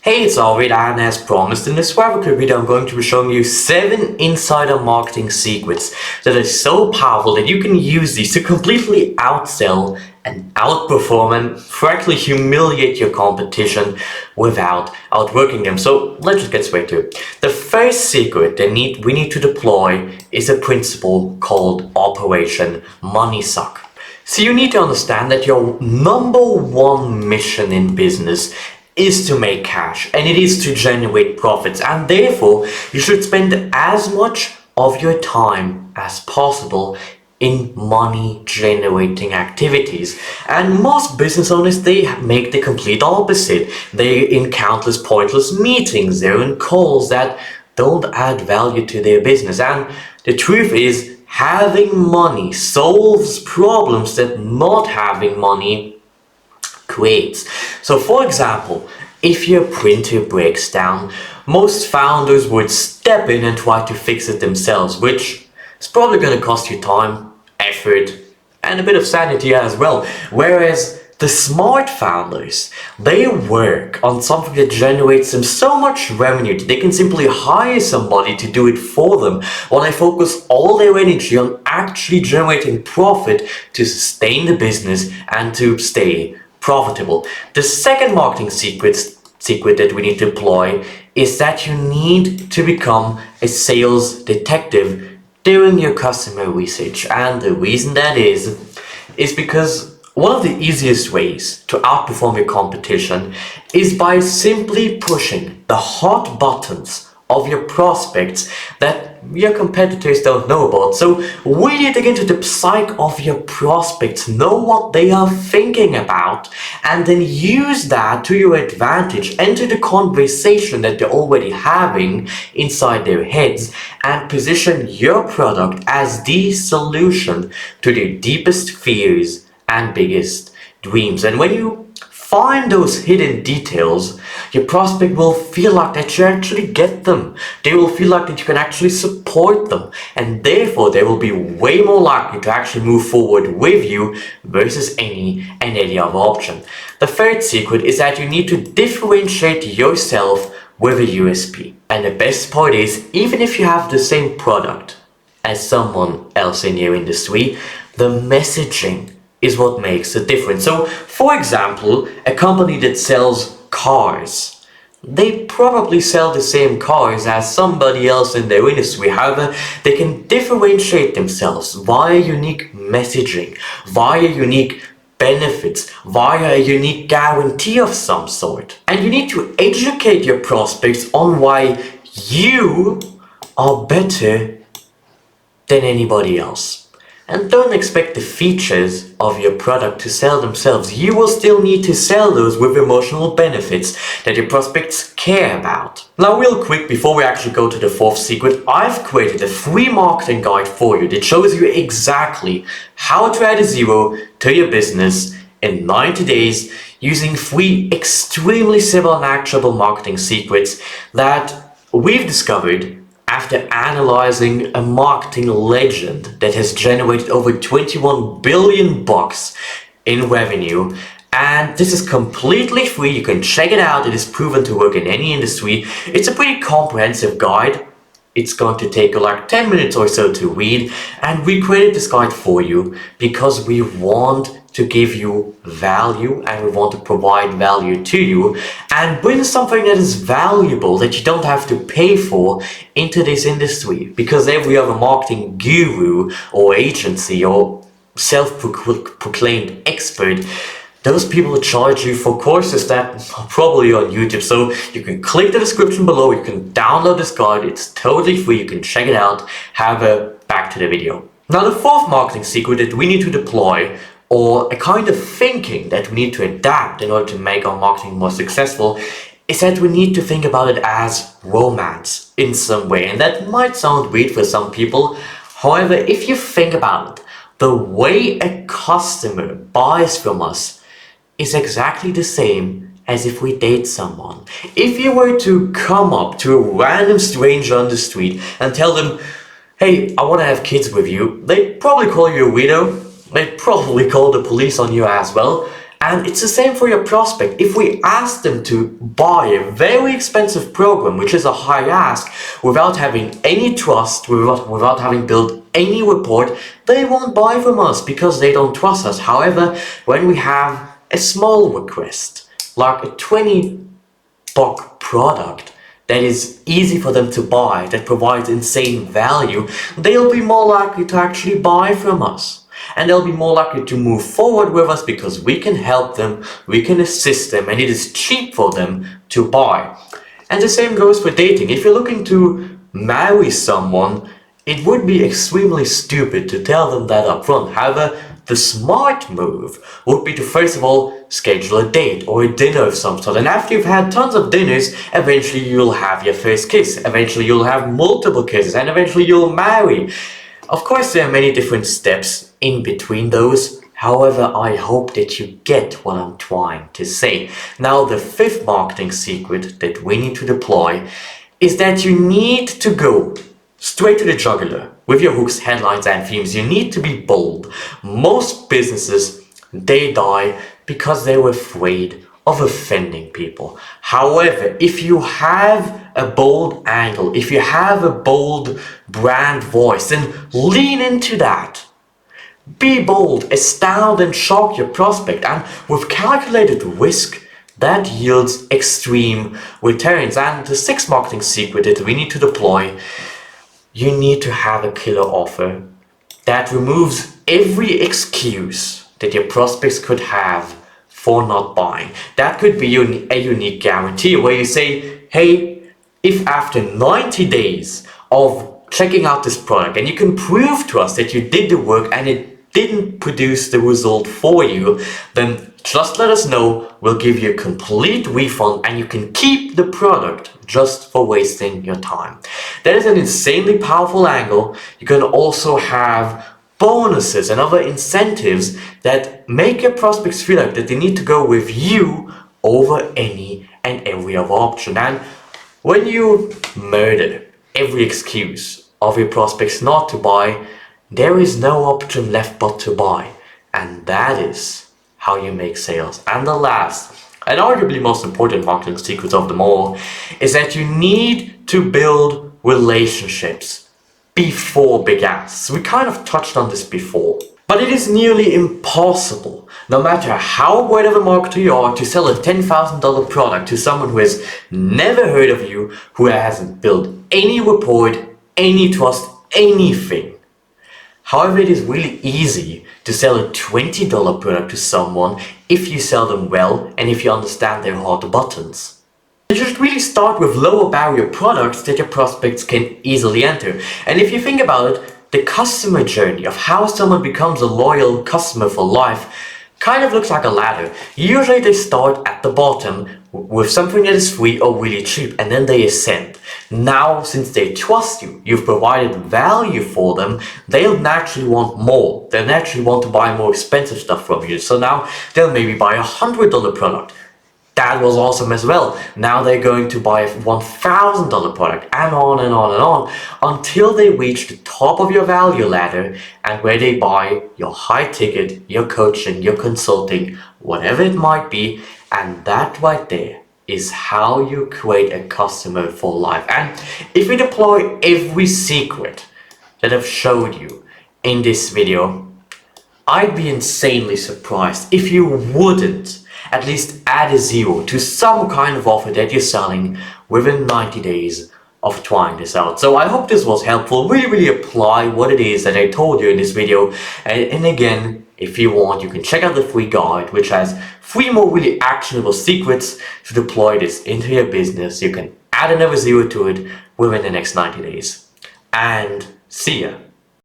Hey, it's Arvid, and as promised in this Survival video, I'm going to be showing you 7 insider marketing secrets that are so powerful that you can use these to completely outsell and outperform and frankly humiliate your competition without outworking them. So let's just get straight to it. The first secret that we need to deploy is a principle called Operation Money Suck. So you need to understand that your number one mission in business is to make cash, and it is to generate profits, and therefore you should spend as much of your time as possible in money generating activities. And most business owners, they make the complete opposite. They're in countless pointless meetings, they're in calls that don't add value to their business. And the truth is, having money solves problems that not having money creates. So for example, if your printer breaks down, most founders would step in and try to fix it themselves, which is probably going to cost you time, effort, and a bit of sanity as well. Whereas the smart founders, they work on something that generates them so much revenue that they can simply hire somebody to do it for them, while they focus all their energy on actually generating profit to sustain the business and to stay profitable. The second marketing secret that we need to employ is that you need to become a sales detective during your customer research. And the reason that is because one of the easiest ways to outperform your competition is by simply pushing the hot buttons of your prospects that your competitors don't know about. So really dig into the psyche of your prospects, know what they are thinking about, and then use that to your advantage. Enter the conversation that they're already having inside their heads and position your product as the solution to their deepest fears and biggest dreams. And when you find those hidden details, your prospect will feel like that you actually get them. They will feel like that you can actually support them, and therefore they will be way more likely to actually move forward with you versus any other option. The third secret is that you need to differentiate yourself with a USP. And the best part is, even if you have the same product as someone else in your industry, the messaging is what makes the difference. So, for example, a company that sells cars, they probably sell the same cars as somebody else in their industry. However, they can differentiate themselves via unique messaging, via unique benefits, via a unique guarantee of some sort. And you need to educate your prospects on why you are better than anybody else. And don't expect the features of your product to sell themselves. You will still need to sell those with emotional benefits that your prospects care about. Now, real quick, before we actually go to the fourth secret, I've created a free marketing guide for you that shows you exactly how to add a zero to your business in 90 days using 3 extremely simple and actionable marketing secrets that we've discovered after analyzing a marketing legend that has generated over 21 billion bucks in revenue. And this is completely free. You can check it out. It is proven to work in any industry. It's a pretty comprehensive guide. It's going to take you like 10 minutes or so to read, and we created this guide for you because we want to give you value, and we want to provide value to you and bring something that is valuable that you don't have to pay for into this industry, because every other marketing guru or agency or self-proclaimed expert, those people charge you for courses that are probably on YouTube. So you can click the description below, you can download this guide, it's totally free, you can check it out. However, back to the video. Now, the fourth marketing secret that we need to deploy, or a kind of thinking that we need to adapt in order to make our marketing more successful, is that we need to think about it as romance in some way. And that might sound weird for some people. However, if you think about it, the way a customer buys from us is exactly the same as if we date someone. If you were to come up to a random stranger on the street and tell them, hey, I want to have kids with you, they'd probably call you a weirdo. They'd probably call the police on you as well. And it's the same for your prospect. If we ask them to buy a very expensive program, which is a high ask, without having any trust, without having built any rapport, they won't buy from us because they don't trust us. However, when we have a small request, like a 20-buck product that is easy for them to buy, that provides insane value, they'll be more likely to actually buy from us. And they'll be more likely to move forward with us because we can help them, we can assist them, and it is cheap for them to buy. And the same goes for dating. If you're looking to marry someone, it would be extremely stupid to tell them that up front. However, the smart move would be to first of all schedule a date or a dinner of some sort. And after you've had tons of dinners, eventually you'll have your first kiss. Eventually you'll have multiple kisses, and eventually you'll marry. Of course, there are many different steps in between those. However, I hope that you get what I'm trying to say. Now, the fifth marketing secret that we need to deploy is that you need to go straight to the jugular with your hooks, headlines, and themes. You need to be bold. Most businesses, they die because they were afraid of offending people. However, if you have a bold angle, if you have a bold brand voice, then lean into that. Be bold, astound and shock your prospect, and with calculated risk, that yields extreme returns. And the sixth marketing secret that we need to deploy, you need to have a killer offer that removes every excuse that your prospects could have for not buying. That could be a unique guarantee where you say, hey, if after 90 days of checking out this product, and you can prove to us that you did the work and it didn't produce the result for you, then just let us know. We'll give you a complete refund and you can keep the product just for wasting your time. That is an insanely powerful angle. You can also have bonuses and other incentives that make your prospects feel like that they need to go with you over any and every other option. And when you murder every excuse of your prospects not to buy, there is no option left but to buy. And that is how you make sales. And the last, and arguably most important marketing secret of them all, is that you need to build relationships before big asks. We kind of touched on this before. But it is nearly impossible, no matter how great of a marketer you are, to sell a $10,000 product to someone who has never heard of you, who hasn't built any rapport, any trust, anything. However, it is really easy to sell a $20 product to someone if you sell them well and if you understand their hot buttons. You should really start with lower barrier products that your prospects can easily enter. And if you think about it, the customer journey of how someone becomes a loyal customer for life kind of looks like a ladder. Usually they start at the bottom with something that is free or really cheap, and then they ascend. Now, since they trust you, you've provided value for them, they'll naturally want more. They'll naturally want to buy more expensive stuff from you. So now they'll maybe buy a $100 product. That was awesome as well. Now they're going to buy a $1,000 product, and on and on and on, until they reach the top of your value ladder and where they buy your high ticket, your coaching, your consulting, whatever it might be. And that right there is how you create a customer for life. And if you deploy every secret that I've showed you in this video, I'd be insanely surprised if you wouldn't at least add a zero to some kind of offer that you're selling within 90 days of trying this out. So I hope this was helpful. Really apply what it is that I told you in this video. And again, if you want, you can check out the free guide, which has 3 more really actionable secrets to deploy this into your business. You can add another zero to it within the next 90 days. And see ya.